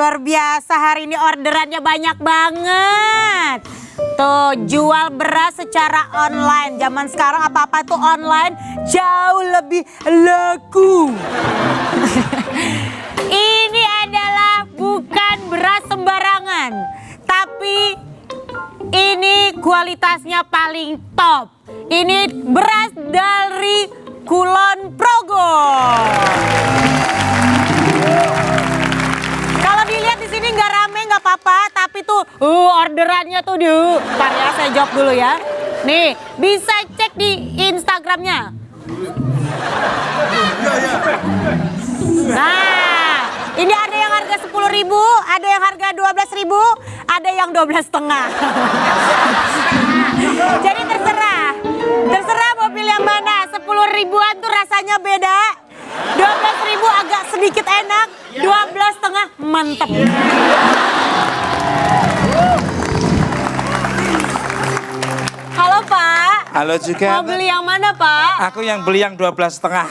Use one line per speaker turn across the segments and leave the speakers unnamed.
luar biasa, hari ini orderannya banyak banget. Tuh, jual beras secara online. Zaman sekarang apa-apa tuh online jauh lebih laku. Ini adalah bukan beras sembarangan, tapi ini kualitasnya paling top. Ini beras dari Kulon Progo. Kalau dilihat di sini nggak rame nggak apa-apa, tapi tuh orderannya tuh Ntar ya, saya jawab dulu ya. Nih, bisa cek di Instagramnya. Nah, ini ada yang harga 10.000, ada yang harga 12.000, ada yang 12,5. Jadi terserah mau pilih yang mana. 10.000-an tuh rasanya beda, 12.000 agak sedikit enak, 12,5 mantep. Halo Pak.
Halo juga.
Mau beli yang mana Pak?
Aku yang beli yang 12,5.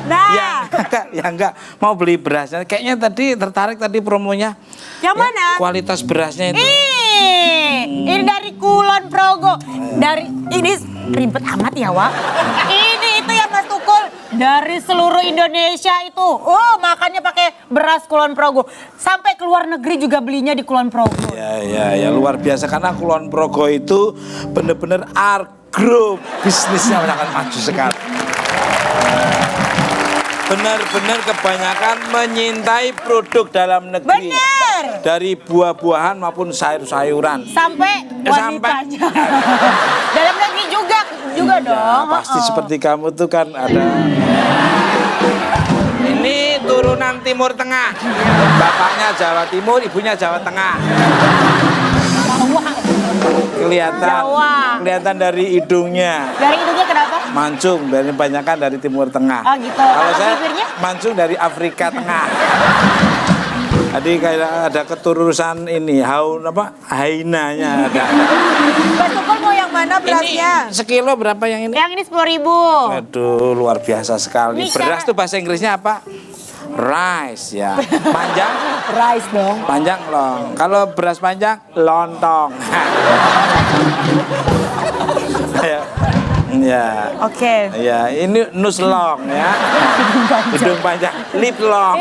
Nah.
Ya enggak mau beli berasnya. Kayaknya tadi tertarik tadi promonya.
Yang mana?
Kualitas berasnya itu.
Ini dari Kulon Progo. Ini ribet amat ya, Wak. Ini itu ya Mas Tukul, dari seluruh Indonesia itu. Makannya pakai beras Kulon Progo. Sampai ke luar negeri juga belinya di Kulon Progo.
Ya luar biasa karena Kulon Progo itu bener-bener agro bisnisnya sangat maju sekali. Benar-benar kebanyakan menyintai produk dalam negeri.
Benar.
Dari buah-buahan maupun sayur-sayuran.
Sampai wanitanya. Dalam negeri juga dong.
Pasti seperti kamu tuh kan ada. Ini turunan Timur Tengah. Bapaknya Jawa Timur, ibunya Jawa Tengah. Kelihatan dari hidungnya.
Dari hidungnya kenapa?
Mancung, dari banyakan dari Timur Tengah.
Oh gitu.
Kalau saya
bibirnya?
mancung dari Afrika Tengah. Jadi kayak ada keturunan ini, hainanya ada.
Mas Tukul mau yang mana berasnya?
Ini sekilo berapa yang ini?
Yang ini 10.000.
Aduh, luar biasa sekali.
Ini
Beras tuh bahasa Inggrisnya apa? Rice ya. Panjang?
Rice dong.
Panjang long. Kalau beras panjang, lontong. Ya.
Oke.
Ya, ini nus long ya. Hidung panjang, lip long.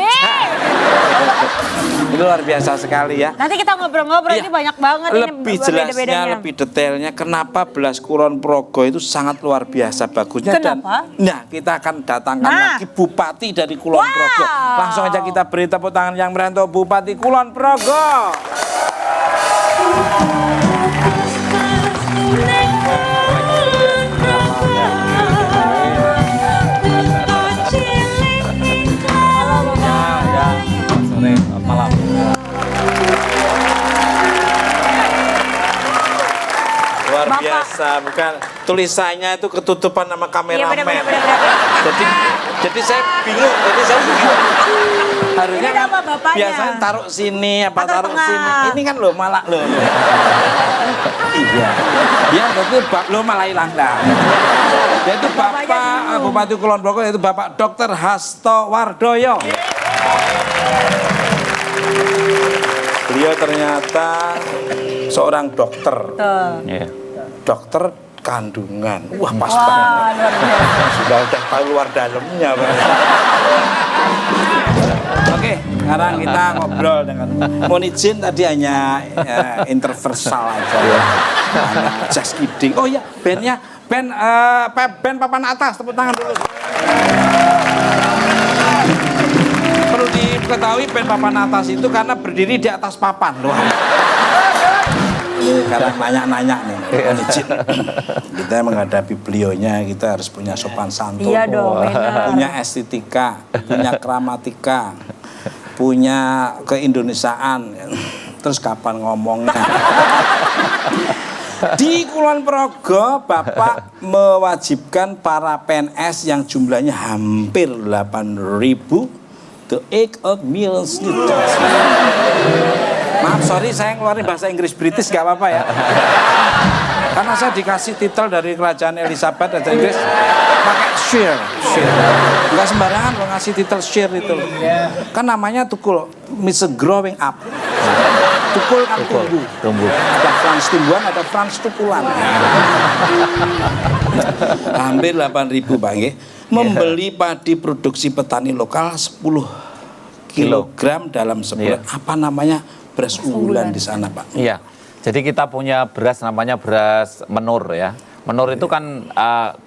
Ini luar biasa sekali ya.
Nanti kita ngobrol-ngobrol, ini banyak banget.
Lebih jelasnya, lebih detailnya kenapa beras Kulon Progo itu sangat luar biasa bagusnya.
Kenapa?
Nah, kita akan datangkan lagi Bupati dari Kulon Progo. Langsung aja kita beri tepuk tangan yang meriah untuk Bupati Kulon Progo. Malam. Luar biasa, bukan tulisannya itu ketutupan sama kameramen.
Iya, bener.
Jadi saya bingung, harusnya
Ini apa bapaknya?
biasanya taruh sini apa
Atau
taruh
tengah?
sini. Ini kan lo malah lo. Iya. Dia berarti lo malah hilang dah. Dia itu Bapak Bupati Kulon Progo, yaitu Bapak Dr. Hasto Wardoyo. Beliau ternyata seorang dokter. Dokter kandungan. Wah, pas banget. Sudah tahu luar dalamnya. Oke, sekarang kita ngobrol dengan mohon izin tadi hanya interversal aja ya. Hanya just kidding. Oh ya, bandnya band papan atas, tepuk tangan dulu. Perlu diketahui band papan atas itu karena berdiri di atas papan loh. Ini sekarang nanya-nanya nih, izin. Kita menghadapi beliaunya, kita harus punya sopan santun,
iya dong,
punya estetika, punya gramatika, punya keindonesiaan. Terus kapan ngomongnya? Di Kulon Progo, Bapak mewajibkan para PNS yang jumlahnya hampir 8.000 to 8 million students. Maaf, sorry saya ngeluarin bahasa Inggris British, gak apa-apa ya. Karena saya dikasih titel dari Kerajaan Elizabeth bahasa Inggris. pakai share. Enggak sembarangan lo ngasih titel share itu. Kan namanya Tukul, Mr. Growing Up. Tukul kan tumbuh. Ada Frans tumbuhan, ada Frans tukulan. Hampir 8.000 Pak nggih. Membeli padi produksi petani lokal 10 kilogram dalam sebulan. Apa namanya? Beras unggulan di sana, Pak.
Iya. Jadi kita punya beras namanya beras menur ya. Menur itu kan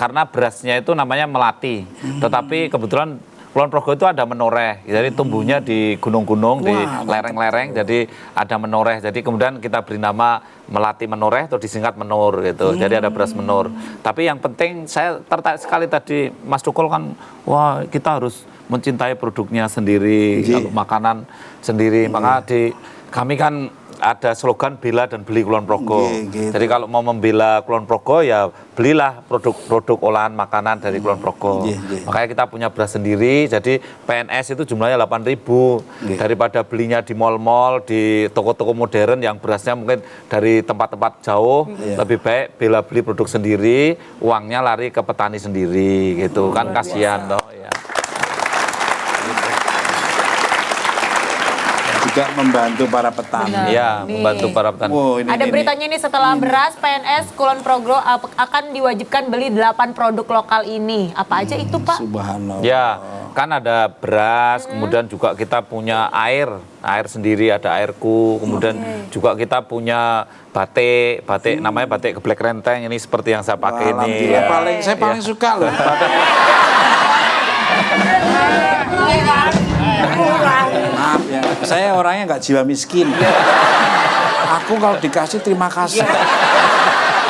karena berasnya itu namanya melati. Tetapi kebetulan Kulon Progo itu ada menoreh, jadi tumbuhnya di gunung-gunung, di lereng-lereng, jadi ada menoreh. Jadi kemudian kita beri nama melati menoreh atau disingkat menur gitu. Jadi ada beras menur. Tapi yang penting saya tertarik sekali tadi Mas Tukul kan, wah kita harus mencintai produknya sendiri, kalau makanan sendiri. Maka kami kan ada slogan bela dan beli Kulon Progo.
Gitu.
Jadi kalau mau membela Kulon Progo ya belilah produk-produk olahan makanan dari Kulon Progo. Makanya kita punya beras sendiri. Jadi PNS itu jumlahnya 8.000. Daripada belinya di mal-mal, di toko-toko modern yang berasnya mungkin dari tempat-tempat jauh, lebih baik bela beli produk sendiri, uangnya lari ke petani sendiri gitu. Kan kasihan toh ya.
Juga membantu para petani.
Iya, membantu para petani.
Wow,
Ada beritanya nih setelah beras, PNS Kulon Progo akan diwajibkan beli 8 produk lokal ini. Apa aja itu, Pak?
Subhanallah.
Ya, kan ada beras, kemudian juga kita punya air sendiri, ada airku, kemudian juga kita punya batik namanya batik geblek renteng, ini seperti yang saya pakai ini.
Ya. Saya paling suka loh. Maaf ya, saya orangnya nggak jiwa miskin. Aku kalau dikasih terima kasih.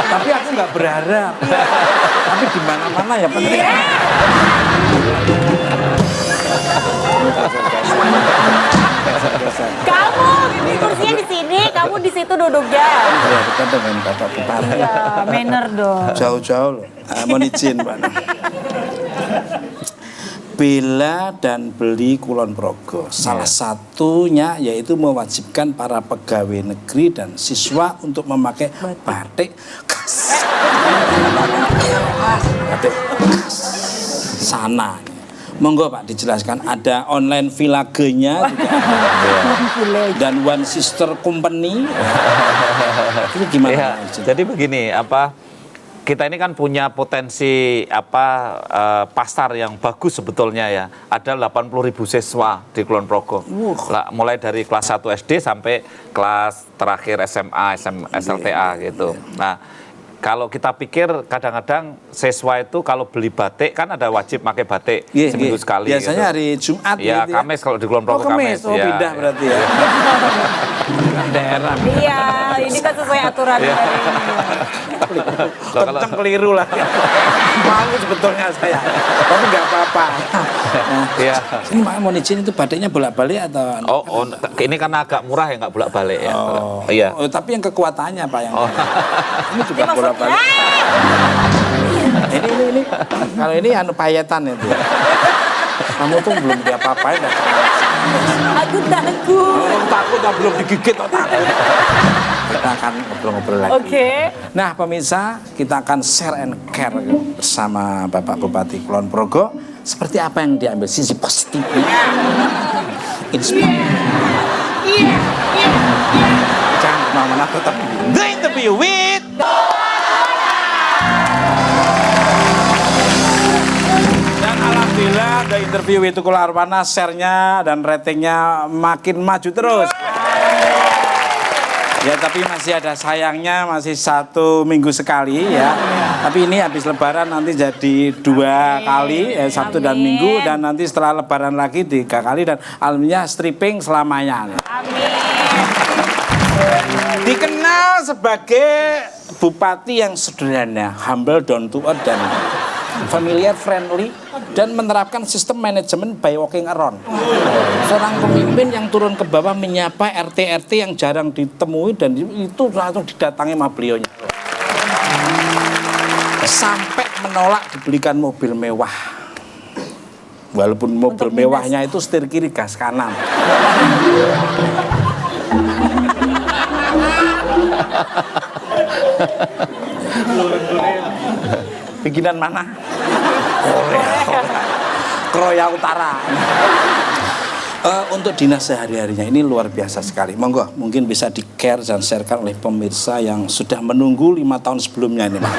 Tapi aku nggak berharap. Tapi di mana-mana ya penting.
Kamu kursinya di sini, kamu di situ duduknya.
Ya, kita dengan Bapak Bupati.
Ya, manner dong.
Jauh-jauh loh. Mohon izin, Pak. Bela dan beli Kulon Progo. Salah satunya yaitu mewajibkan para pegawai negeri dan siswa untuk memakai batik khas. Batik khas sana. Monggo Pak dijelaskan, ada online village-nya juga. Dan One Sister Company. Itu gimana?
Ya, jadi begini, kita ini kan punya potensi pasar yang bagus sebetulnya ya. Ada 80.000 siswa di Kulon Progo. Mulai dari kelas 1 SD sampai kelas terakhir SMA, SLTA gitu. Nah, kalau kita pikir kadang-kadang siswa itu kalau beli batik kan ada wajib pakai batik seminggu sekali.
Biasanya
gitu.
hari Jumat
ya,
gitu ya.
Kamis kalau di Kulon Progo
Kamis. Oh,
ya,
pindah berarti ya. Daerah.
Iya, ini kan sesuai aturan dari
Kenceng keliru lah. Malu sebetulnya saya. Tapi nggak apa-apa.
Iya.
Ini makanya mau izin itu batiknya bolak-balik atau?
Ini karena agak murah ya nggak bolak-balik ya.
Iya. Oh, tapi yang kekuatannya Pak yang. Ini juga bolak-balik. Ini. Kalau ini payetan itu. Kamu tuh belum diapa-apain.
Aku takut.
Takut belum digigit otak. Kita akan ngobrol-ngobrol lagi.
Oke.
Nah pemirsa, kita akan share and care bersama Bapak Bupati Kulon Progo. Seperti apa yang diambil sisi positifnya. Inspire. Jangan kemana-mana, tetap The Interview with dan alhamdulillah The Interview with Tukul Arwana share-nya dan ratingnya makin maju terus. Ya tapi masih ada sayangnya, masih 1 minggu sekali ya. Tapi ini habis lebaran nanti jadi 2 kali, Sabtu dan Minggu. Dan nanti setelah lebaran lagi 3 kali. Dan alhamdulillah stripping selamanya.
Amin.
Dikenal sebagai bupati yang sederhana, humble, down to earth, dan familiar, friendly, dan menerapkan sistem manajemen by walking around. Seorang pemimpin yang turun ke bawah menyapa RT-RT yang jarang ditemui dan itu langsung didatangi sama beliaunya. Sampai menolak dibelikan mobil mewah. Walaupun mobil mewahnya itu setir kiri gas kanan. Bikinan mana? Korea Utara. Untuk dinas sehari-harinya ini luar biasa sekali. Monggo, mungkin bisa di-care dan sharekan oleh pemirsa yang sudah menunggu 5 tahun sebelumnya ini, Pak.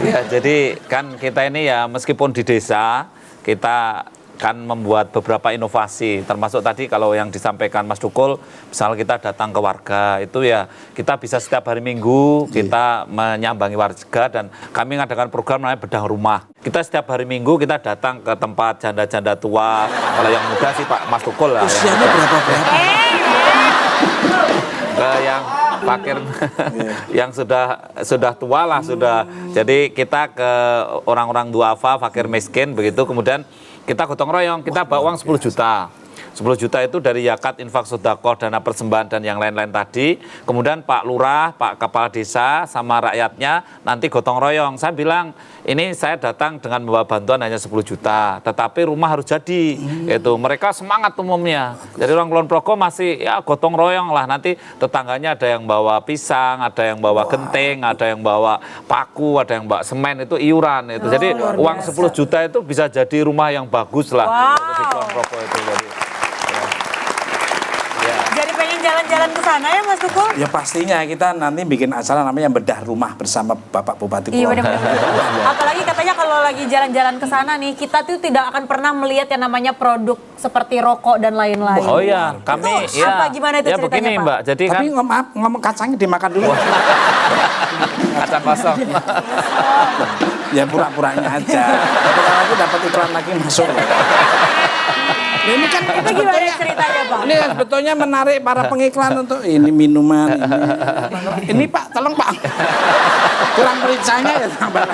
Ya, jadi kan kita ini ya meskipun di desa, kita kan membuat beberapa inovasi, termasuk tadi kalau yang disampaikan Mas Dukul, misalnya kita datang ke warga, itu ya kita bisa setiap hari Minggu kita menyambangi warga dan kami mengadakan program namanya Bedah Rumah. Kita setiap hari Minggu kita datang ke tempat janda-janda tua, kalau yang muda sih Pak Mas Dukul lah.
Usianya berapa?
Ke yang fakir yang sudah tua lah sudah. Jadi kita ke orang-orang duafa, fakir miskin begitu, kemudian kita gotong royong, kita bawa uang 10 juta. 10 juta itu dari zakat, infak, sedekah, dana persembahan dan yang lain-lain tadi. Kemudian Pak Lurah, Pak Kepala Desa sama rakyatnya nanti gotong royong. Saya bilang, ini saya datang dengan membawa bantuan hanya 10 juta, tetapi rumah harus jadi. Itu mereka semangat umumnya. Jadi orang Kulon Progo masih ya gotong royong lah. Nanti tetangganya ada yang bawa pisang, ada yang bawa genting, ada yang bawa paku, ada yang bawa semen, itu iuran itu. Jadi uang 10 juta itu bisa jadi rumah yang bagus lah untuk di Kulon Progo itu.
Jadi pengen jalan-jalan ke sana ya Mas Tukul?
Ya pastinya kita nanti bikin acara namanya Bedah Rumah bersama Bapak Bupati
Iya
Kulon.
benar-benar. Apalagi katanya kalau lagi jalan-jalan ke sana nih, kita tuh tidak akan pernah melihat yang namanya produk seperti rokok dan lain-lain.
Oh iya, kami
Itu
ya.
apa, gimana itu
ya
ceritanya,
begini
Pak?
Mbak, jadi
Tapi
kan
ngomong kacangnya dimakan dulu.
kacang kosong.
Ya pura-puranya aja. Bentar lagi dapat iklan lagi masuk. Nah, ini kan
Itu gimana ceritanya Pak?
ini kan sebetulnya menarik para pengiklan untuk ini minuman. Ini Pak, tolong Pak. Kurang pericanya ya tambah.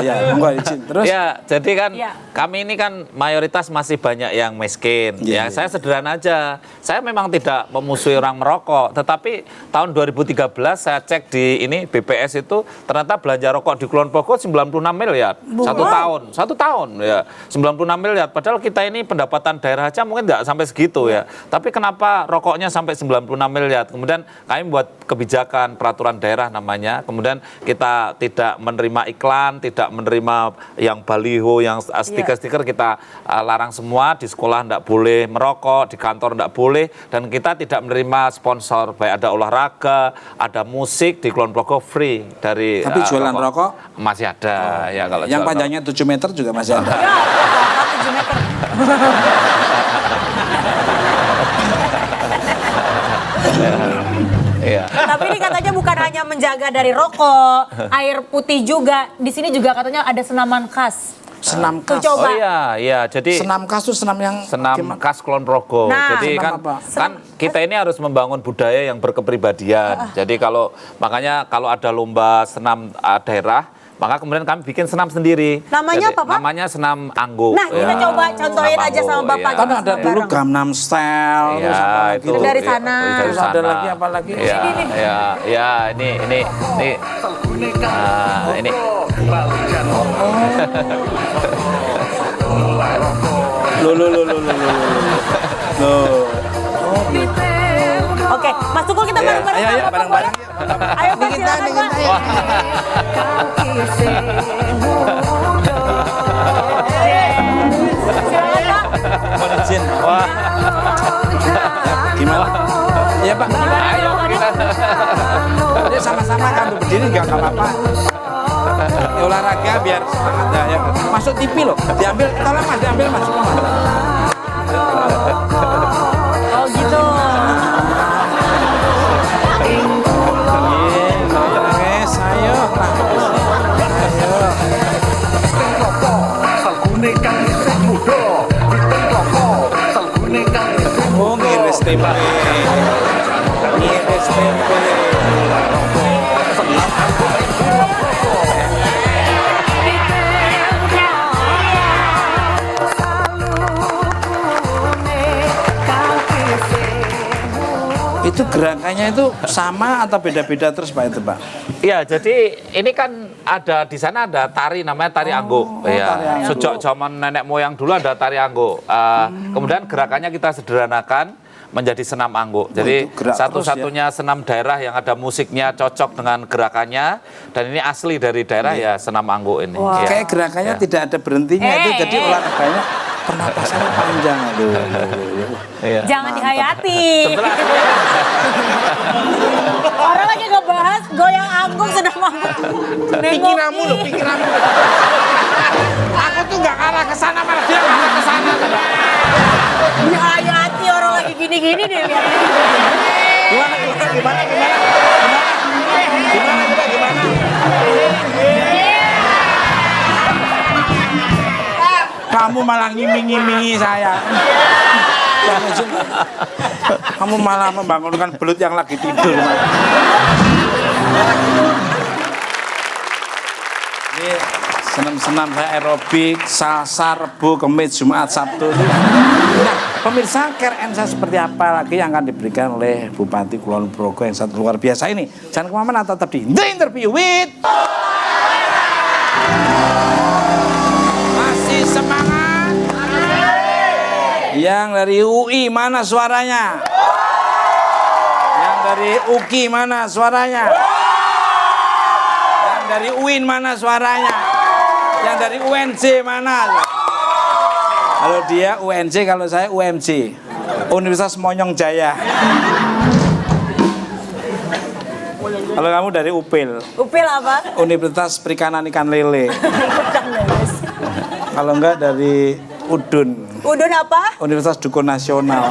Ya, monggo izin. Terus
Ya, jadi kan
Ya.
kami ini kan mayoritas masih banyak yang miskin.
Iya,
Ya,
iya.
saya sederhana aja. Saya memang tidak memusuhi orang merokok, tetapi tahun 2013 saya cek di ini BPS itu ternyata belanja rokok di Kulon Progo 96 miliar. Satu tahun ya. 96 miliar. Padahal kita ini pendapatan daerah aja mungkin tidak sampai segitu ya. Tapi kenapa rokoknya sampai 96 miliar? Kemudian kami buat kebijakan peraturan daerah namanya. Kemudian kita tidak menerima iklan, tidak menerima yang baliho, yang stiker-stiker kita larang semua. Di sekolah tidak boleh merokok, di kantor tidak boleh, dan kita tidak menerima sponsor. Baik ada olahraga, ada musik di Kulon Progo free dari.
Tapi jualan rokok?
Masih ada ya kalau
Yang
jualan
panjangnya 7 meter juga masih ada.
Ya, 7 meter.
Iya.
Tapi ini katanya bukan hanya menjaga dari rokok, air putih juga. Di sini juga katanya ada senaman khas.
Senam
Tuh,
khas.
coba.
Oh iya, jadi
Senam khas itu senam yang
senam
gimana?
khas Kulon Progo.
Nah,
Jadi
senam apa?
kan kita ini harus membangun budaya yang berkepribadian. Jadi makanya kalau ada lomba senam daerah, maka kemudian kami bikin senam sendiri.
Namanya
Jadi,
apa, Pak?
Namanya senam anggo.
Nah, kita coba contohin
Senam
aja sama
anggo,
Bapak.
iya.
Kan ada dulu
Bareng.
Gangnam Style,
Iya,
terus apa lagi
itu
tuh.
Dari
iya,
sana.
dari
Terus ada
sana.
lagi apa lagi?
Iya, iya, ini. Nah, ini.
Loh.
Oke, Mas Tukul kita bareng-bareng.
Ayo,
sama
bareng-bareng.
Bapak. Ayo Pak, silakan Pak. Silakan Pak.
Mohon izin.
Wah,
Gimana? Iya Pak.
ayo kita.
Ya sama-sama kan berdiri nggak apa-apa. Ya, olahraga biar semangat ya. Masuk TV loh. Diambil, tolong Mas, diambil Mas.
Oh gitu.
Yes, ayo. Oh, ngiris tempe. Ngiris tempe. Itu gerakannya itu sama atau beda-beda terus Pak itu Pak?
Iya, jadi ini kan ada di sana ada tari namanya tari anggo.
tari
Ya,
anggo.
sejak zaman nenek moyang dulu ada tari anggo. Kemudian gerakannya kita sederhanakan. menjadi senam angguk. Jadi
itu gerak
satu-satunya senam daerah yang ada musiknya cocok dengan gerakannya dan ini asli dari daerah ya senam angguk ini.
Wah.
Ya.
Kayak gerakannya
Ya.
tidak ada berhentinya itu, jadi olahraganya pernapasannya panjang. Aduh.
Iya.
Jangan dihayati.
Setelah
Orang lagi ngebahas goyang anggung sedang manggung.
Pikiranmu loh, pikiranmu. Aku tuh nggak arah ke sana, malah dia arah ke sana.
Dihayati orang lagi gini-gini deh lihat.
Gimana? Kamu malah ngiming-ngimingi saya. Kamu malah membangunkan belut yang lagi tidur. Ini senam-senam saya aerobik, Selasa, Rebo, Kamis, Jumat, Sabtu. Nah, pemirsa KRN saya seperti apa lagi yang akan diberikan oleh Bupati Kulon Progo yang sangat luar biasa ini. Jangan kemana-mana, tetap di The Interview with masih semangat. Yang dari UI mana suaranya? Yang dari UKI mana suaranya? Yang dari UIN mana suaranya? Yang dari UNJ mana? Kalau dia UNJ, kalau saya UMJ, Universitas Monyong Jaya. Kalau kamu dari UPIL,
Upil apa?
Universitas Perikanan Ikan Lele. Kalau enggak dari UDUN,
Udun apa?
Universitas Dukun Nasional.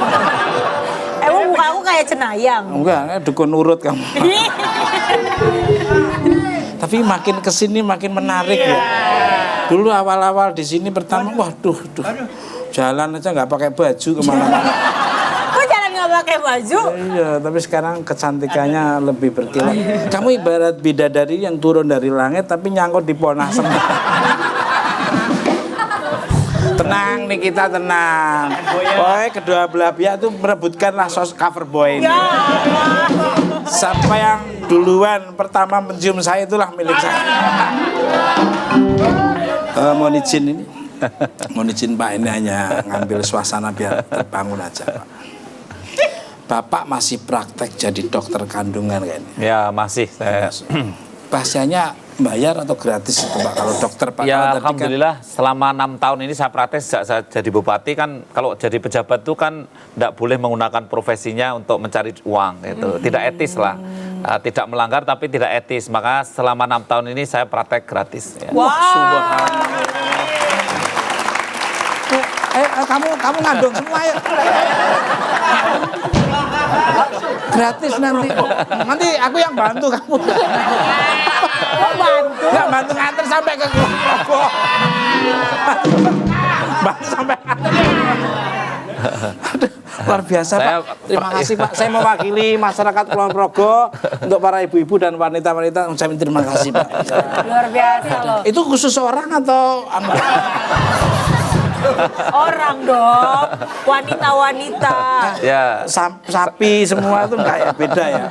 Emang muka aku kayak cenayang.
Enggak, dukun urut kamu. Tapi makin kesini makin menarik ya. Dulu awal-awal di sini pertama, waduh, jalan aja nggak pakai baju kemana-mana.
Kok jalan nggak pakai baju?
Iya, tapi sekarang kecantikannya lebih berkilat. Kamu ibarat bidadari yang turun dari langit tapi nyangkut di pohon asem. Tenang nih kita, tenang. Boy, kedua belah pihak tuh merebutkanlah cover boy ini.
Ya Allah.
Siapa yang duluan pertama mencium saya itulah milik saya. Mohon izin ini. Mohon izin Pak, ini hanya ngambil suasana biar terbangun aja Pak. Bapak masih praktek jadi dokter kandungan kayaknya.
Ya masih saya.
Pasiennya bayar atau gratis itu Pak kalau dokter Pak?
Ya
Kalau tadi kan-
alhamdulillah selama 6 tahun ini saya praktek sejak saya jadi bupati kan kalau jadi pejabat itu kan tidak boleh menggunakan profesinya untuk mencari uang gitu. Tidak etis lah. Tidak melanggar tapi tidak etis. Maka selama 6 tahun ini saya praktek gratis. Ya.
Wah.
kamu ngandung semua ya. Gratis nanti. Nanti aku yang bantu kamu.
Kok bantu?
Nggak bantu nganter sampai ke Kulon Progo. Bantu sampai. Aduh, luar biasa
Saya-
Pak. Terima kasih Pak. Saya mewakili masyarakat Kulon Progo untuk para ibu-ibu dan wanita-wanita. Ucapin terima kasih Pak.
Luar biasa loh.
Itu khusus orang atau
Orang dong. Wanita-wanita.
Ya.
sapi semua itu enggak ya, beda ya?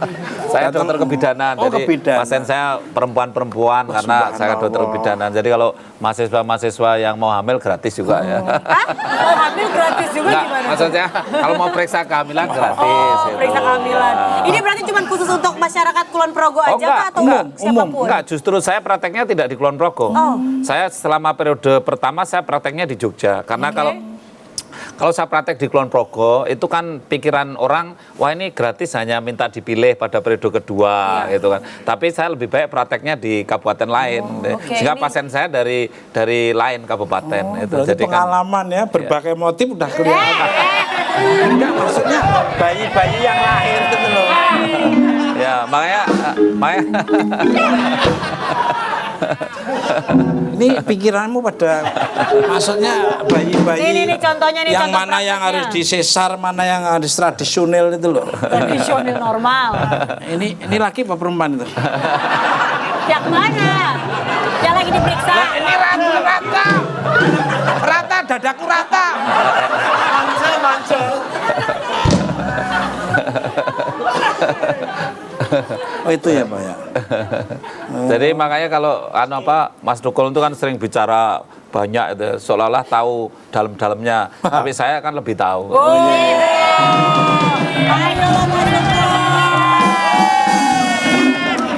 Saya
Datang-
dokter kebidanan,
Oh,
jadi
kebidanan.
pasien saya perempuan-perempuan karena saya dokter
subhanallah.
kebidanan. Jadi kalau mahasiswa-mahasiswa yang mau hamil gratis juga ya.
Hah? Mau hamil gratis juga
Enggak,
gimana?
maksudnya kalau mau periksa kehamilan gratis.
Oh,
gitu.
periksa kehamilan. Ini berarti cuma khusus untuk masyarakat Kulon Progo aja
enggak,
Pak atau
enggak,
siapapun?
Enggak, justru saya prakteknya tidak di Kulon Progo. Saya selama periode pertama saya prakteknya di Jogja. Karena kalau saya praktek di Kulon Progo, itu kan pikiran orang, wah ini gratis hanya minta dipilih pada periode kedua, gitu kan. Tapi saya lebih baik prakteknya di kabupaten lain,
oke.
sehingga
Ini-
pasien saya dari lain kabupaten. itu.
Berarti
Jadi kan,
pengalaman ya, berbagai motif udah kelihatan. Enggak, maksudnya bayi-bayi yang lahir gitu loh.
ya makanya
Ini pikiranmu pada, maksudnya bayi-bayi
Ini contohnya nih,
yang
contoh
mana yang
prakteknya.
harus disesar, mana yang harus tradisional itu loh.
Tradisional normal.
Ini laki apa perempuan itu?
Yang mana? Yang lagi diperiksa?
Ini rata, dadaku rata. Oh itu ya Pak ya.
jadi makanya kalau Mas Dukul itu kan sering bicara banyak itu, seolah-olah tahu dalam-dalamnya. Tapi saya kan lebih tahu.
Oh, Ayo lo Mas Tukul.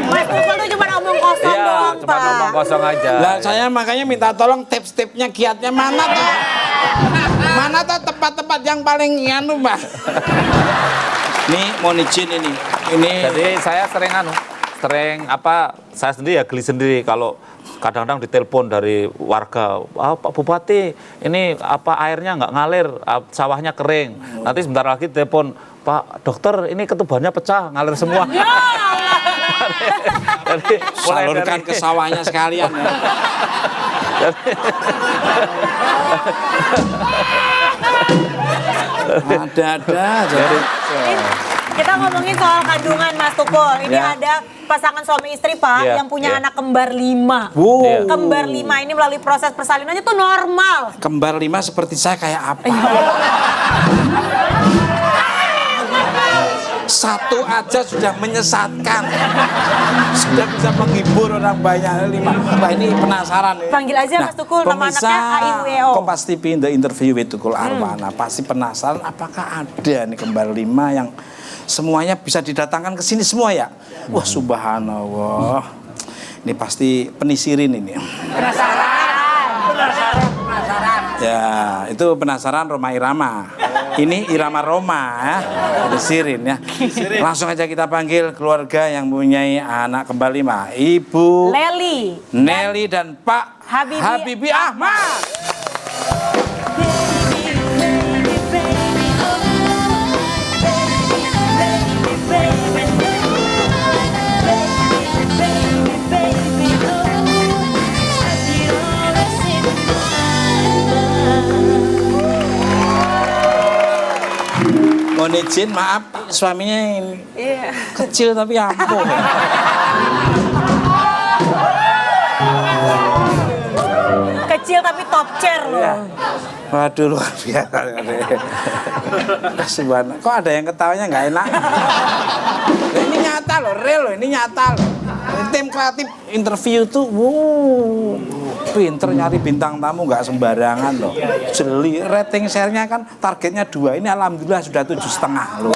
Mas Tukul tuh cuma omong kosong
Iya,
doang,
cuma
Pak.
ngomong kosong aja.
Lah saya makanya minta tolong tips-tipsnya kiatnya mana tuh? Mana tuh tempat-tempat yang paling nganu, Pak? Nih mau izin ini.
Jadi saya sering saya sendiri ya geli sendiri kalau kadang-kadang ditelepon dari warga, Pak Bupati, ini airnya nggak ngalir, sawahnya kering. Nanti sebentar lagi telepon, Pak Dokter, ini ketubannya pecah, ngalir semua. Jadi,
salurkan ke sawahnya sekalian ya. Ada-ada aja.
Kita ngomongin soal kandungan Mas Tukul. Ini
Ya.
ada pasangan suami istri Pak
Ya,
yang punya
ya.
anak kembar 5.
Iya.
Kembar 5 ini melalui proses persalinannya tuh normal.
Kembar 5 seperti saya kayak apa? Satu aja sudah menyesatkan. Sudah bisa menghibur orang banyak 5. Wah ini penasaran nih.
Panggil aja Mas Tukul, nama
pemirsa
anaknya AIWO.
Kompas TV The Interview with Tukul Arwana pasti penasaran apakah ada nih kembar 5 yang semuanya bisa didatangkan ke sini semua ya? Wah subhanallah. Ini pasti penisirin ini. Ya, itu penasaran Roma Irama. Ini Irama Roma ya. Penisirin ya. Langsung aja kita panggil keluarga yang mempunyai anak kembar 5. Ibu
Leli.
Nelly dan Pak
Habibie
Ahmad. Mohon izin, maaf suaminya ini kecil tapi ampuh.
Kecil tapi top chair loh.
Ya. Waduh luar biasa. Subhanallah. Kok ada yang ketawanya nggak enak? Ini nyata loh, real loh, ini nyata loh. Tim kreatif interview tuh, pinter nyari bintang tamu nggak sembarangan loh. Jeli, rating share-nya kan targetnya 2, ini alhamdulillah sudah 7,5 loh.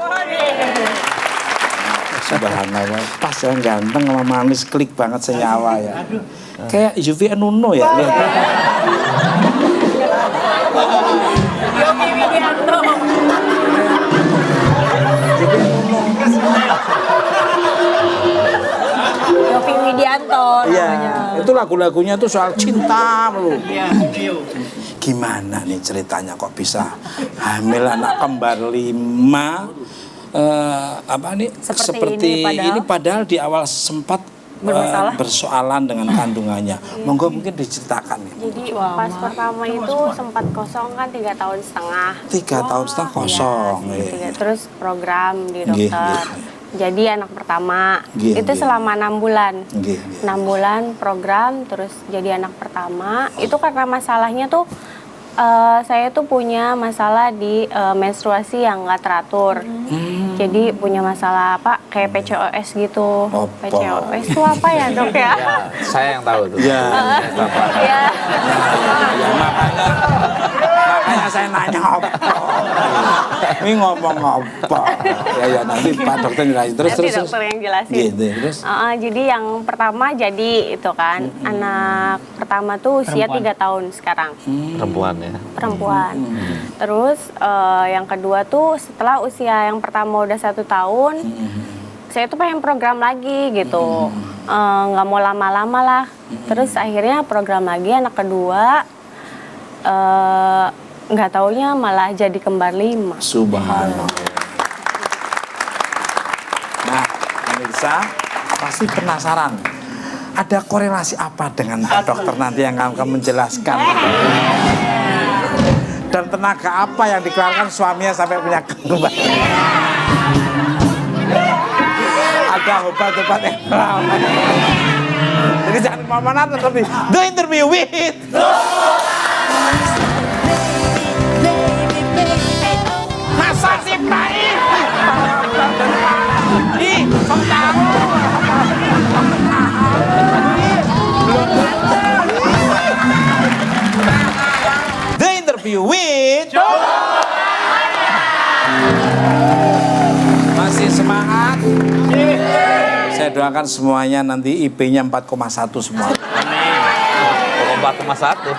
Subhanallah, pas yang ganteng sama manis klik banget senyawa ya. Kayak Yuvi Anuno ya. Lihat.
Yofi Widianto. Yofi Widianto
Iya,
namanya.
itu lagu-lagunya tuh soal cinta loh. Gimana nih ceritanya kok bisa hamil anak kembar 5? Apa nih?
Seperti ini,
padahal di awal sempat
Bermasalah.
bersoalan dengan kandungannya. Monggo mungkin diceritakan nih.
Jadi pas pertama itu sempat kosong kan 3 tahun setengah.
3 tahun setengah kosong.
Iya, terus program di
Nggih,
dokter.
nggih.
Jadi anak pertama
Nggih,
itu
nggih.
selama 6 bulan.
Nggih, nggih.
6 bulan program terus jadi anak pertama. Itu karena masalahnya tuh saya tuh punya masalah di menstruasi yang nggak teratur. Jadi punya masalah apa kayak PCOS gitu.
Apa?
PCOS itu apa ya dok ya?
Ya, saya yang tahu tuh.
Ya,
Ya.
ya makanya saya nanya apa. Ini ngomong apa? Ya nanti Pak Dokter jelasin terus
Nanti
terus.
dokter yang jelasin.
Gitu, terus.
Jadi yang pertama jadi itu kan anak pertama tuh usia 3 tahun sekarang.
Perempuan ya.
Perempuan. Terus yang kedua tuh setelah usia yang pertama udah 1 tahun, saya tuh pengen program lagi gitu, nggak mau lama-lama lah. Terus akhirnya program lagi anak kedua, nggak taunya malah jadi kembar 5.
Subhanallah. Nah, pemirsa pasti penasaran. Ada korelasi apa dengan Pak Dokter nanti yang akan menjelaskan? Dan tenaga apa yang dikeluarkan suaminya sampai punya kembar? Ada obat-obat yang lama. Jadi jangan kemana-mana, tetap di The Interview with Masa sih baik? Ih, sok tahu. The Interview with doakan semuanya nanti IP-nya 4,1 semua.
Amin. 4,1.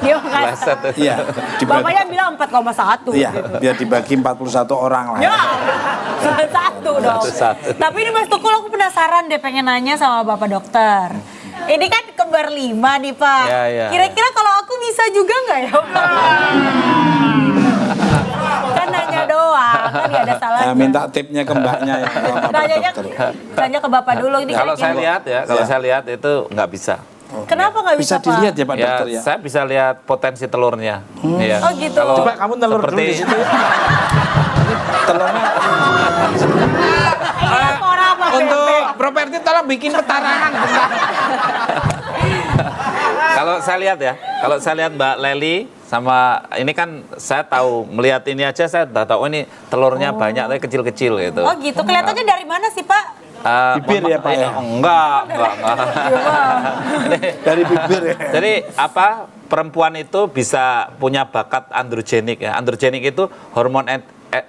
Dia makan.
Leset.
Iya,
Bapaknya bilang 4,1
iya,
gitu.
biar dibagi 41 orang lah.
Ya, satu dong.
Satu.
Tapi ini Mas Tukul, aku penasaran deh, pengen nanya sama Bapak dokter. Ini kan kembar 5 nih Pak.
Ya, ya.
Kira-kira kalau aku bisa juga nggak ya Pak? Kan nanya doang, kan nggak ada salahnya.
Minta tipnya ke mbaknya ya, ke Bapak
Nanyanya,
dokter.
tanya ke Bapak dulu. Ini
Kalau saya
kira-kira.
lihat ya, kalau saya lihat itu nggak bisa.
Kenapa nggak bisa,
Bisa dilihat
Pak?
ya Pak dokter ya.
Saya bisa lihat potensi telurnya. Iya.
Oh, gitu.
Kalau
Coba kamu telur dulu di situ. Telurnya
Orang apa
untuk
bebek?
properti tolong bikin petarangan.
Kalau saya lihat ya, kalau saya lihat Mbak Leli sama ini kan saya tahu melihat ini aja saya udah tahu ini telurnya banyak tapi kecil-kecil gitu.
Oh gitu, kelihatannya dari mana sih Pak?
Bibir ya, Pak, ya?
Enggak.
Dari bibir ya.
Jadi apa perempuan itu bisa punya bakat androgenik ya. Androgenik itu hormon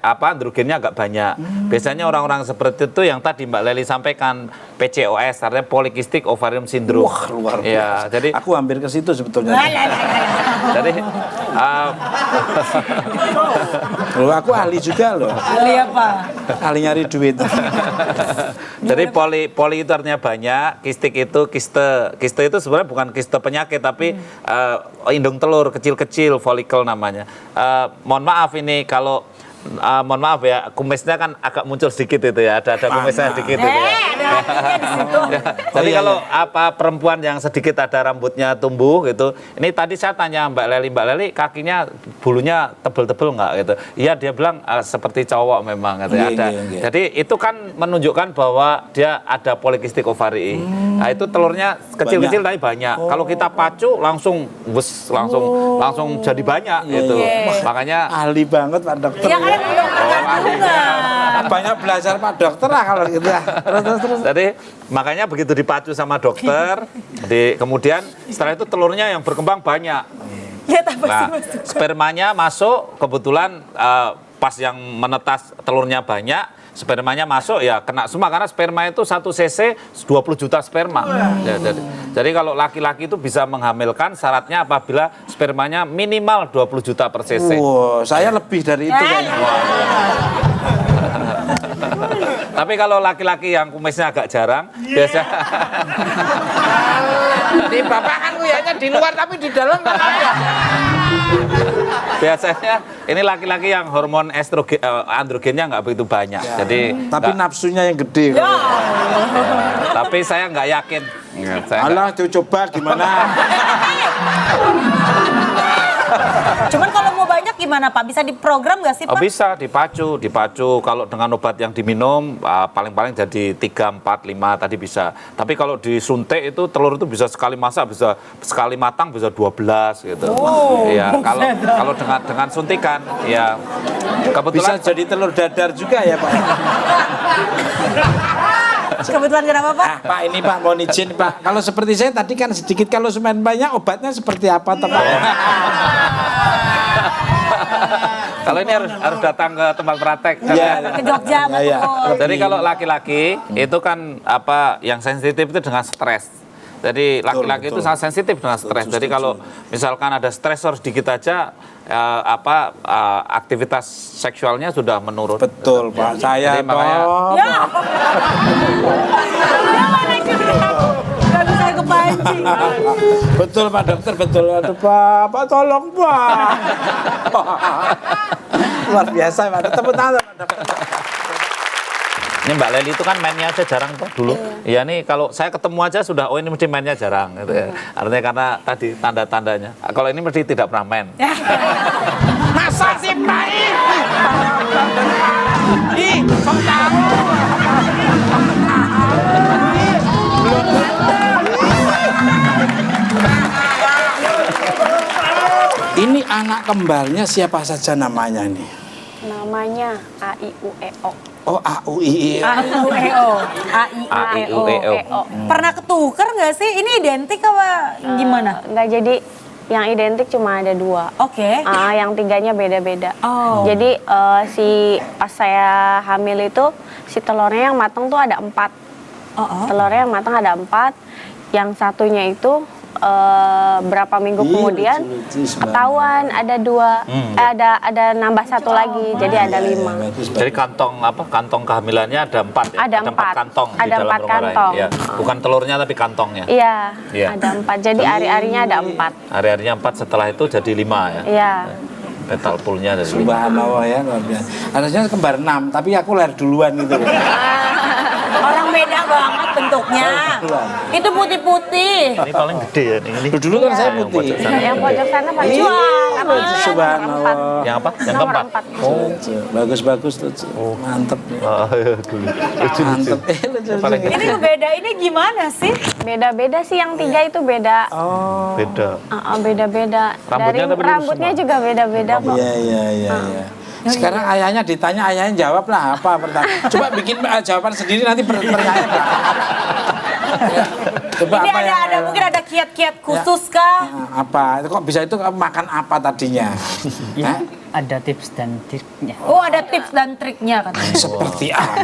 androgennya agak banyak. Biasanya orang-orang seperti itu yang tadi Mbak Leli sampaikan PCOS, artinya polycystic ovarium syndrome.
Wah, luar biasa.
Ya, jadi
Aku hampir ke situ sebetulnya.
jadi
Loh, aku ahli juga loh.
Ahli apa?
Ahli nyari duit.
jadi poli itu artinya banyak, kistik itu kiste itu sebenarnya bukan kiste penyakit tapi indung telur kecil-kecil, folikel namanya. Mohon maaf ini kalau mohon maaf ya, kumisnya kan agak muncul sedikit itu ya, ada kumisnya sedikit itu ya.
Ada artinya di situ.
Jadi
iya,
kalau apa perempuan yang sedikit ada rambutnya tumbuh gitu, ini tadi saya tanya Mbak Leli kakinya bulunya tebel-tebel nggak gitu? Iya dia bilang seperti cowok memang gitu.
Iya,
Ada.
iya.
Jadi itu kan menunjukkan bahwa dia ada polikistik ovari. Nah itu telurnya kecil-kecil tapi banyak. Kalau kita pacu langsung langsung jadi banyak gitu. Makanya
Ahli banget Pak dokter.
Ya kan
Ya.
belum kandungan.
Banyak belajar Pak dokter lah kalau gitu ya. Terus.
jadi makanya begitu dipacu sama dokter, kemudian setelah itu telurnya yang berkembang banyak.
Lihat apa sih
Nah,
Mas?
spermanya masuk kebetulan pas yang menetas telurnya banyak, spermanya masuk ya kena semua karena sperma itu 1 cc 20 juta sperma. Ya, jadi kalau laki-laki itu bisa menghamilkan syaratnya apabila spermanya minimal 20 juta per cc.
Wow, saya lebih dari itu kayaknya.
Tapi kalau laki-laki yang kumisnya agak jarang, biasa
Di bapak kan kuyanya di luar tapi di dalam kan ada.
biasanya ini laki-laki yang hormon estrogen androgennya nggak begitu banyak. Jadi
Tapi
nggak-
nafsunya yang gede.
tapi saya nggak yakin. Saya nggak-
Alah, coba gimana?
Cuman kalau mau banyak gimana Pak? Bisa diprogram nggak sih
Oh,
Pak?
bisa dipacu kalau dengan obat yang diminum paling-paling jadi 3, 4, 5 tadi bisa. Tapi kalau disuntik itu telur itu bisa sekali masak, bisa sekali matang bisa 12 gitu. Iya, kalau dengan suntikan ya
Bisa
kebetulan
jadi telur dadar juga ya Pak?
Kebetulan kenapa Pak?
Pak ini Pak, mohon izin Pak. Kalau seperti saya tadi kan sedikit, kalau semakin banyak obatnya seperti apa Pak?
kalau ini harus datang ke tempat praktek.
Iya.
Ke Jogja
Iya, iya.
betul.
Jadi kalau laki-laki itu kan apa yang sensitif itu dengan stres. Jadi laki-laki itu
betul.
sangat sensitif dengan stres. Jadi kalau misalkan ada stresor sedikit aja aktivitas seksualnya sudah menurun.
Betul Pak, saya
Jadi makanya-
toh.
Ya. Gak bisa kepancing.
Betul Pak dokter, betul. Aduh Pak tolong Pak. Luar biasa Pak, tepuk tangan Pak dokter.
Ini Mbak Leli itu kan mainnya aja jarang tuh dulu. Iya nih kalau saya ketemu aja sudah oh ini mesti mainnya jarang gitu ya. Artinya karena tadi tanda-tandanya. Kalau ini mesti tidak pernah main.
Masa sih Pak? Ih, kok tahu? Ini anak kembarnya siapa saja namanya nih?
Namanya AIUEO.
Oh, AUI.
AIUEO. AIUEO. Pernah ketukar nggak sih? Ini identik apa gimana?
Nggak, jadi yang identik cuma ada 2.
Oke.
Yang 3-nya beda-beda.
Oh.
Jadi pas saya hamil itu si telurnya yang matang tuh ada 4. Telurnya yang matang ada 4. Yang satunya itu berapa minggu
Ih,
kemudian
lucu-lucu sebenarnya.
ketahuan ada 2, ada nambah 1 lagi, jadi ada 5.
Jadi kantong kehamilannya ada 4 ya?
Ada
4
4.
kantong di
Ada
dalam
4
rumah
kantong.
rahim. Ya. Bukan telurnya tapi kantongnya.
Iya,
Iya.
ada 4. Jadi ari-arinya ada 4.
Hari-harinya 4, setelah itu jadi 5 ya.
Iya.
Petal poolnya dari 5.
Subhanallah ya, luar biasa. Harusnya kembar 6, tapi aku lahir duluan gitu.
Orang beda banget bentuknya. Itu putih-putih.
Ini paling gede ya ini.
Dulu kan saya
Yang
putih.
pojok sana.
Yang pojok sana paling
Iya,
karena
subhanallah.
Yang apa? Yang
Nomor
keempat.
4.
Oh.
Bagus-bagus tuh. Mantep nih.
Dulu. Lucu.
Mantep. Lucu-lucu.
Paling
Ini beda, ini gimana sih?
Beda-beda sih yang 3 itu beda.
Oh.
beda.
Beda-beda.
Rambutnya
Dari
tapi lurus
rambutnya
semua.
juga beda-beda kok.
Iya, iya, iya, iya. Sekarang ayahnya ditanya, ayahnya jawab lah apa pertanyaan. Coba bikin jawaban sendiri nanti pertanyaannya berapa. Ya, coba
Ini
apa yang
ada mungkin ada kiat-kiat khusus kah?
apa? Itu kok bisa itu makan apa tadinya?
Ya,
Hah?
ada tips dan triknya.
Oh, ada tips dan triknya katanya.
Seperti apa?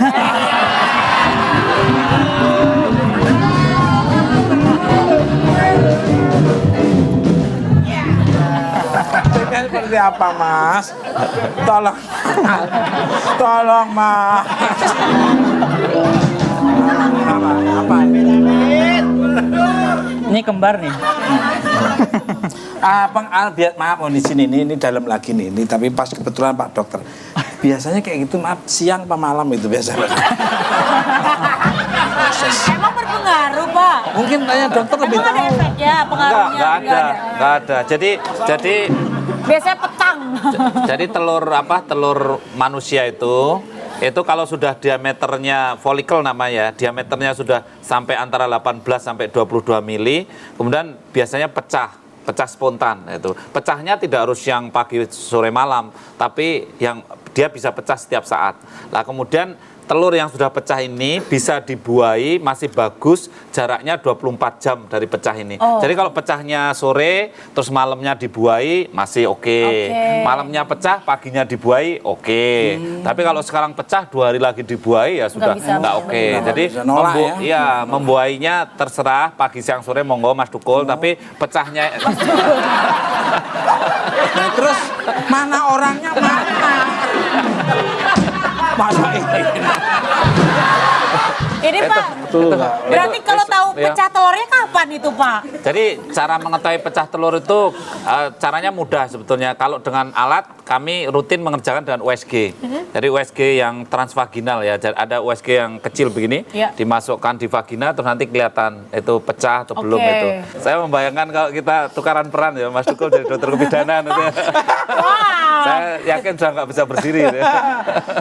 Triknya seperti apa, Mas? Tolong, tolong, Mas. Apa?
Ini kembar nih.
Biar maaf di sini ini dalam lagi nih, ini tapi pas kebetulan Pak Dokter. Biasanya kayak gitu, maaf siang apa malam itu biasanya.
Emang berpengaruh, Pak?
Mungkin tanya dokter lebih
Emang ada
tahu.
efeknya, pengaruhnya?
Enggak ada. Jadi
Biasanya petang.
jadi telur manusia itu kalau sudah diameternya folikel namanya, diameternya sudah sampai antara 18 sampai 22 mili, kemudian biasanya pecah spontan itu. Pecahnya tidak harus yang pagi sore malam, tapi yang dia bisa pecah setiap saat. Nah, kemudian telur yang sudah pecah ini bisa dibuahi masih bagus, jaraknya 24 jam dari pecah ini. Jadi kalau pecahnya sore terus malamnya dibuahi masih oke. Malamnya pecah, paginya dibuahi oke. Tapi kalau sekarang pecah 2 hari lagi dibuahi ya sudah
bisa,
nggak oke. Jadi
bisa nolak ya.
iya, membuahinya terserah pagi siang sore monggo Mas Tukul, tapi pecahnya
Nah, terus mana orangnya mana? Masa ini?
Ini, Pak, berarti kalau tahu pecah telurnya kapan itu, Pak?
Jadi cara mengetahui pecah telur itu caranya mudah sebetulnya. Kalau dengan alat kami rutin mengerjakan dengan USG. Jadi USG yang transvaginal ya. Jadi ada USG yang kecil begini,
Ya.
dimasukkan di vagina terus nanti kelihatan itu pecah atau belum
Oke.
itu. Saya membayangkan kalau kita tukaran peran ya, Mas Dukul jadi dokter kebidanan. Gitu.
Wow.
Saya yakin sudah nggak bisa berdiri. Gitu.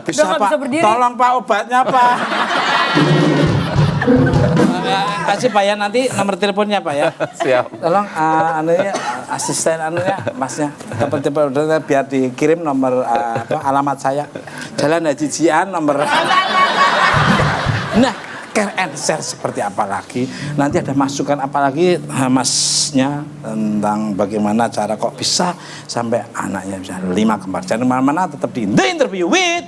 Bisa
nggak
Pak,
bisa berdiri.
tolong Pak obatnya Pak. Kasih Pak ya nanti nomor teleponnya Pak ya.
Siap.
Tolong anunya asisten anunya Masnya dapat biar dikirim nomor alamat saya. Jalan Haji Jian nomor. Nah, care and share seperti apa lagi? Nanti ada masukan apa lagi Masnya tentang bagaimana cara kok bisa sampai anaknya bisa 5 kembar. Jangan kemana-mana, tetap di The Interview with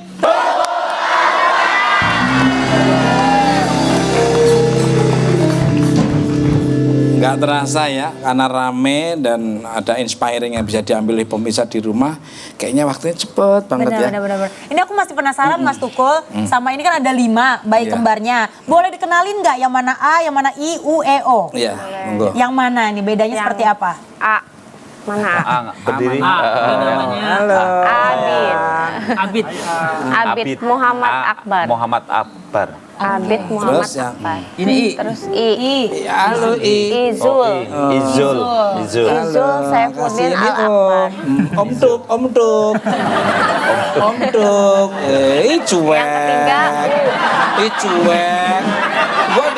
nggak terasa ya, karena rame dan ada inspiring yang bisa diambil oleh pemirsa di rumah. Kayaknya waktunya cepet banget ya.
Benar. Ini aku masih penasaran, Mas Tukul, sama ini kan ada 5 bayi
Iya.
kembarnya. Boleh dikenalin nggak yang mana A, yang mana I, U, E, O?
Iya, monggo.
Yang mana nih, bedanya
Yang
seperti apa?
A. Mana A?
Berdiri.
Halo.
Abid.
Abid.
Abid Muhammad Akbar.
Muhammad Akbar.
Abid Muhammad
Terus yang-
Akbar.
Ini I.
Terus I.
Halo I.
Izul.
Izul.
Izul Saifuddin
Kasih ini,
Al Akbar.
Om Duk. Om Duk. Cuek.
Yang ketiga,
Cuek. Gua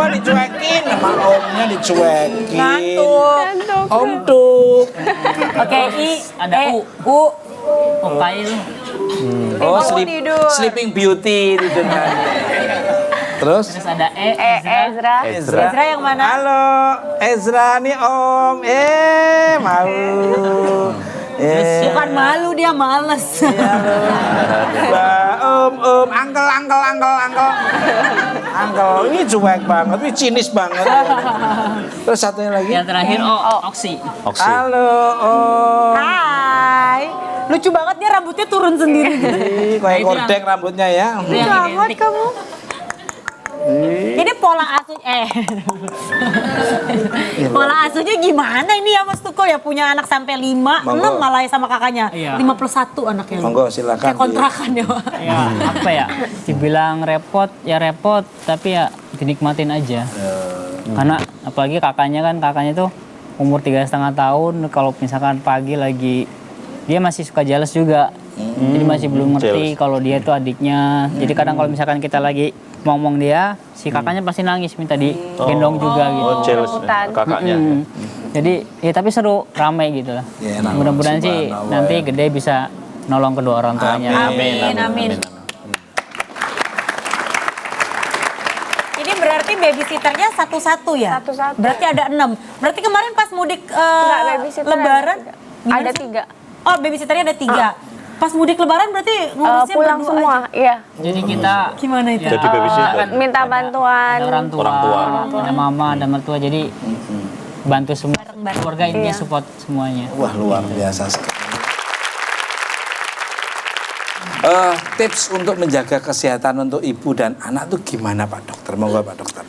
dicuekin sama omnya dicuekin.
Ngantuk.
Om Duk.
Oke, I,
ada
E,
U.
U.
Opai lu.
Oh,
tidur.
Sleeping Beauty tidurnya. Terus?
Terus ada E.
Ezra.
Ezra yang mana?
Halo, Ezra nih Om. Mau.
Bukan malu, dia males.
Angkel. Ini cuek banget, ini cinis banget. Terus satunya lagi.
Yang terakhir Oksi.
Oksi.
Halo, Om.
Hai. Lucu banget dia rambutnya turun sendiri gitu.
Ih, kayak gordeng rambutnya ya.
Itu yang
Banget
identik.
kamu. Ini pola asuh pola asuhnya gimana ini ya Mas Tukul ya, punya anak sampai 5, 6
Monggo.
malah ya sama kakaknya.
Iya.
51 anaknya.
Monggo, silakan.
Kayak kontrakan ya, Pak.
Ya, apa ya? Dibilang repot, ya repot, tapi ya dinikmatin aja. Karena apalagi kakaknya tuh umur 3,5 tahun, kalau misalkan pagi lagi dia masih suka jealous juga. Jadi masih belum ngerti kalau dia itu adiknya. Jadi kadang kalau misalkan kita lagi ngomong dia, si kakaknya pasti nangis minta digendong juga gitu.
Oh, jealous
Rebutan.
kakaknya.
Jadi ya tapi seru, ramai gitu lah.
Ya, enak.
Mudah-mudahan sih
Subhanallah,
nanti
ya.
gede bisa nolong kedua orang tuanya.
Amin. Ini berarti babysitternya satu-satu ya?
Satu-satu.
Berarti ada 6. Berarti kemarin pas mudik
Enggak, babysitter
Lebaran
ada tiga.
gimana
Ada
sih?
3.
Oh, babysitternya ada 3. Pas mudik Lebaran berarti ngurusnya
Pulang
berdua
semua,
aja.
iya.
Jadi kita
Gimana itu?
Jadi babysitter.
Minta bantuan.
ada orang tua, ada mama, ada mertua, jadi bantu semua keluarga intinya
Iya.
support semuanya.
Wah, luar biasa sekali. Tips untuk menjaga kesehatan untuk ibu dan anak tuh gimana Pak Dokter? Monggo Pak Dokter.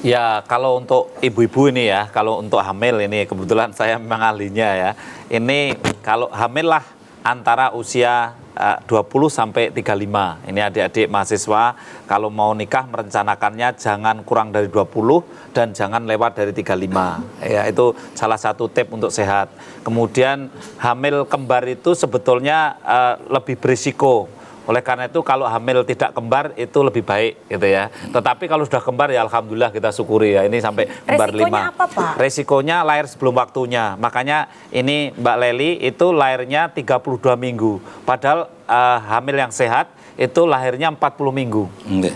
Ya, kalau untuk ibu-ibu ini ya, kalau untuk hamil ini kebetulan saya memang ahlinya ya. Ini kalau hamil lah antara usia 20 sampai 35. Ini adik-adik mahasiswa kalau mau nikah merencanakannya jangan kurang dari 20 dan jangan lewat dari 35. Ya, itu salah satu tip untuk sehat. Kemudian hamil kembar itu sebetulnya lebih berisiko. Oleh karena itu kalau hamil tidak kembar itu lebih baik gitu ya. Tetapi kalau sudah kembar ya alhamdulillah kita syukuri ya. Ini sampai kembar 5.
Resikonya apa, Pak?
Resikonya lahir sebelum waktunya. Makanya ini Mbak Leli itu lahirnya 32 minggu. Padahal hamil yang sehat itu lahirnya 40 minggu.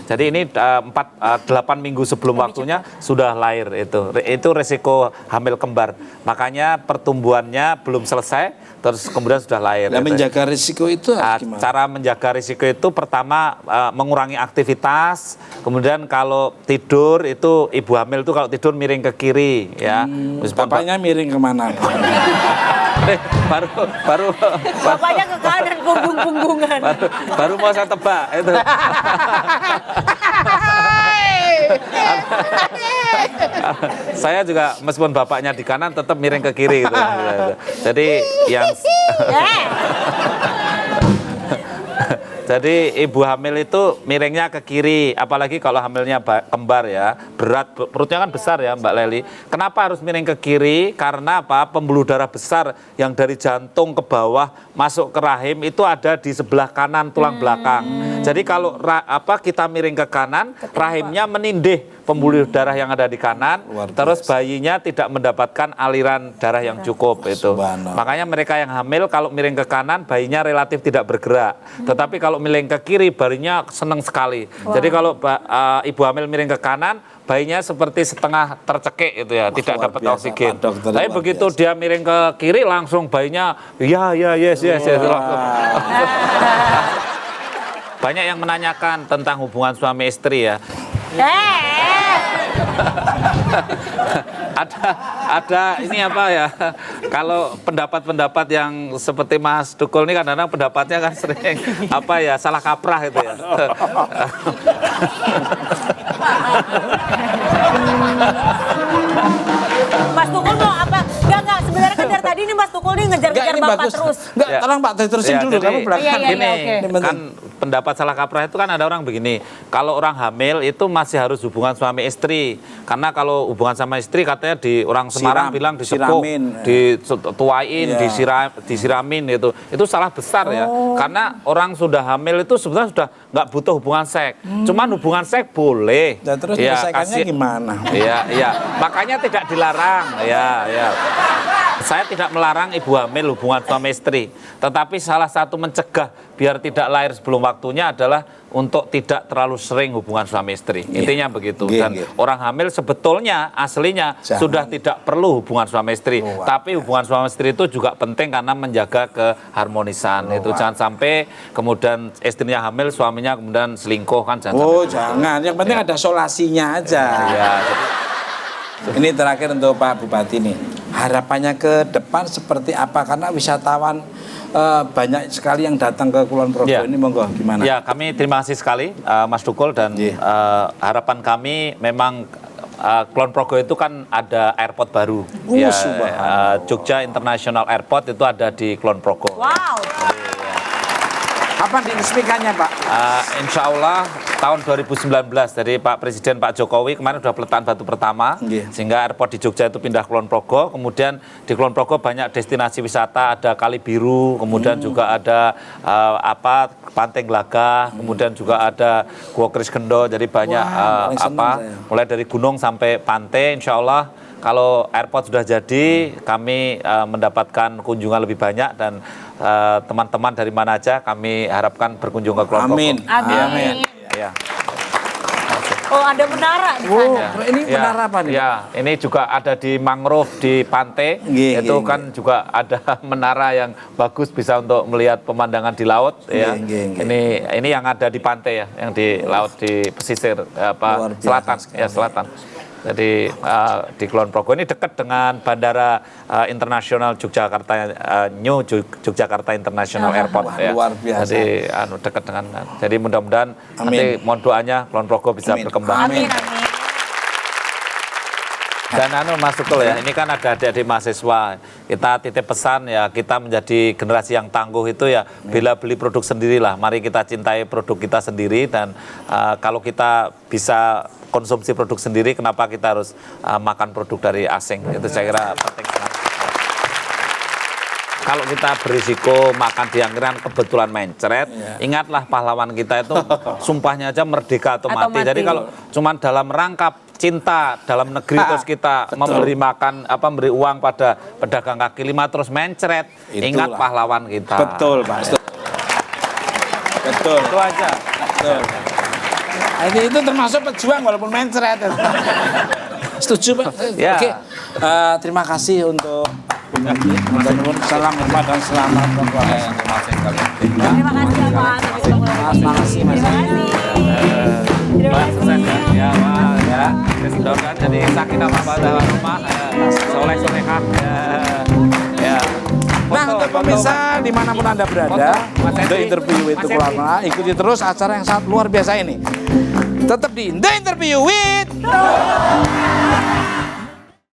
Jadi ini 8 minggu sebelum waktunya sudah lahir itu. Itu resiko hamil kembar. Makanya pertumbuhannya belum selesai terus kemudian sudah lahir.
Nah,
gitu.
menjaga risiko itu harus gimana?
Cara menjaga risiko itu pertama mengurangi aktivitas, kemudian kalau tidur itu ibu hamil itu kalau tidur miring ke kiri ya.
Bapaknya miring kemana?
baru
Bapaknya ke kanan, punggung-punggungan.
baru mau saya tebak itu. Saya juga meskipun bapaknya di kanan tetap miring ke kiri gitu. Jadi yang Jadi ibu hamil itu miringnya ke kiri, apalagi kalau hamilnya kembar ya, berat, perutnya kan besar ya Mbak Leli. Kenapa harus miring ke kiri? Karena apa? Pembuluh darah besar yang dari jantung ke bawah masuk ke rahim itu ada di sebelah kanan tulang belakang. Jadi kalau kita miring ke kanan, rahimnya menindih pembuluh darah yang ada di kanan,
Luar biasa.
terus bayinya tidak mendapatkan aliran darah yang cukup itu.
Subhanallah.
Makanya mereka yang hamil kalau miring ke kanan bayinya relatif tidak bergerak. Tetapi kalau miring ke kiri bayinya senang sekali. Jadi kalau ibu hamil miring ke kanan bayinya seperti setengah tercekik itu ya, tidak
luar
dapat
biasa,
oksigen.
Pak Dokter,
Tapi
luar
begitu
biasa.
dia miring ke kiri langsung bayinya yes. Banyak yang menanyakan tentang hubungan suami istri ya. Ada ini apa ya, kalau pendapat-pendapat yang seperti Mas Tukul ini kadang-kadang pendapatnya kan sering apa ya, salah kaprah itu ya.
Mas Tukul mau apa? Enggak, sebenarnya kan dari tadi nih Mas Tukul nih ngejar-ngejar
ini
Bapak
bagus.
terus.
Enggak,
Ya.
tolong Pak terusin
Ya,
dulu.
jadi,
Kamu belakang.
Iya,
Gini,
oke.
Ini penting.
kan pendapat salah kaprah itu kan ada orang begini, kalau orang hamil itu masih harus hubungan suami istri, karena kalau hubungan sama istri katanya di orang Semarang bilang disepuk,
siramin.
dituain,
Iya.
disiramin itu salah besar ya, karena orang sudah hamil itu sebenarnya sudah nggak butuh hubungan seks, cuman hubungan seks boleh.
Dan terus
Ya,
menyelesaikannya
kasih-
gimana?
Iya, makanya tidak dilarang, ya. saya tidak melarang ibu hamil hubungan suami istri, tetapi salah satu mencegah biar tidak lahir sebelum waktunya adalah untuk tidak terlalu sering hubungan suami istri. Intinya begitu. Dan orang hamil sebetulnya aslinya sudah tidak perlu hubungan suami istri, tapi hubungan suami istri itu juga penting karena menjaga keharmonisan. Itu jangan sampai kemudian istrinya hamil, suaminya kemudian selingkuh kan jangan.
Jangan. Yang penting ada solasinya aja.
Ya.
Ini terakhir untuk Pak Bupati nih. Harapannya ke depan seperti apa? Karena wisatawan banyak sekali yang datang ke Kulon Progo ini, monggo gimana?
Ya, kami terima kasih sekali Mas Dukul dan harapan kami memang Kulon Progo itu kan ada airport baru. Jogja International Airport itu ada di Kulon Progo.
Wow.
Kapan diresmikannya, Pak?
Insya Allah tahun 2019 dari Pak Presiden Pak Jokowi kemarin sudah peletakan batu pertama, sehingga airport di Jogja itu pindah Kulon Progo. Kemudian di Kulon Progo banyak destinasi wisata, ada Kali Biru, kemudian juga ada Pantai Glaga, kemudian juga ada Gua Kris Gendo. Jadi banyak mulai dari gunung sampai pantai. Insya Allah kalau airport sudah jadi, kami mendapatkan kunjungan lebih banyak dan teman-teman dari mana aja kami harapkan berkunjung ke Kulon Progo.
Amin.
Amin.
Ya.
Oh, ada menara di sana.
Ini menara apa nih?
Ya, ini juga ada di mangrove di pantai. Itu kan juga ada menara yang bagus bisa untuk melihat pemandangan di laut. Ya. Ini yang ada di pantai ya, yang di laut di pesisir selatan. Ya, selatan. Jadi di Kulon Progo ini dekat dengan Bandara Internasional Yogyakarta, New Yogyakarta International Airport. Ya.
Luar biasa.
Jadi dekat dengan. Jadi mudah-mudahan nanti mohon doanya Kulon Progo bisa berkembang.
Amin.
Dan Mas Tukul ya, ini kan ada adik-adik mahasiswa. Kita titip pesan ya, kita menjadi generasi yang tangguh itu ya, bila beli produk sendirilah. Mari kita cintai produk kita sendiri dan kalau kita bisa konsumsi produk sendiri, kenapa kita harus makan produk dari asing? Itu saya kira penting banget. Kalau kita berisiko makan di angkringan kebetulan mencret, ingatlah pahlawan kita itu sumpahnya aja merdeka atau mati. Jadi kalau cuma dalam rangka cinta dalam negeri terus kita memberi makan memberi uang pada pedagang kaki lima terus mencret, ingat pahlawan kita.
Betul, Pak. Betul.
Itu aja.
Betul. Itu termasuk pejuang walaupun mencret. Setuju, Pak?
Ya.
Oke. Terima kasih untuk salam hormat dan selamat.
Terima kasih ya, Pak.
Terima kasih, Mas.
Terima kasih.
Ya, kita doakan jadi sakinah mawaddah warahmah, soleh solehah. Ya.
Nah, untuk pemirsa dimanapun Anda berada, The Interview with Tukul Arwana, ikuti terus acara yang sangat luar biasa ini. Tetap di The Interview with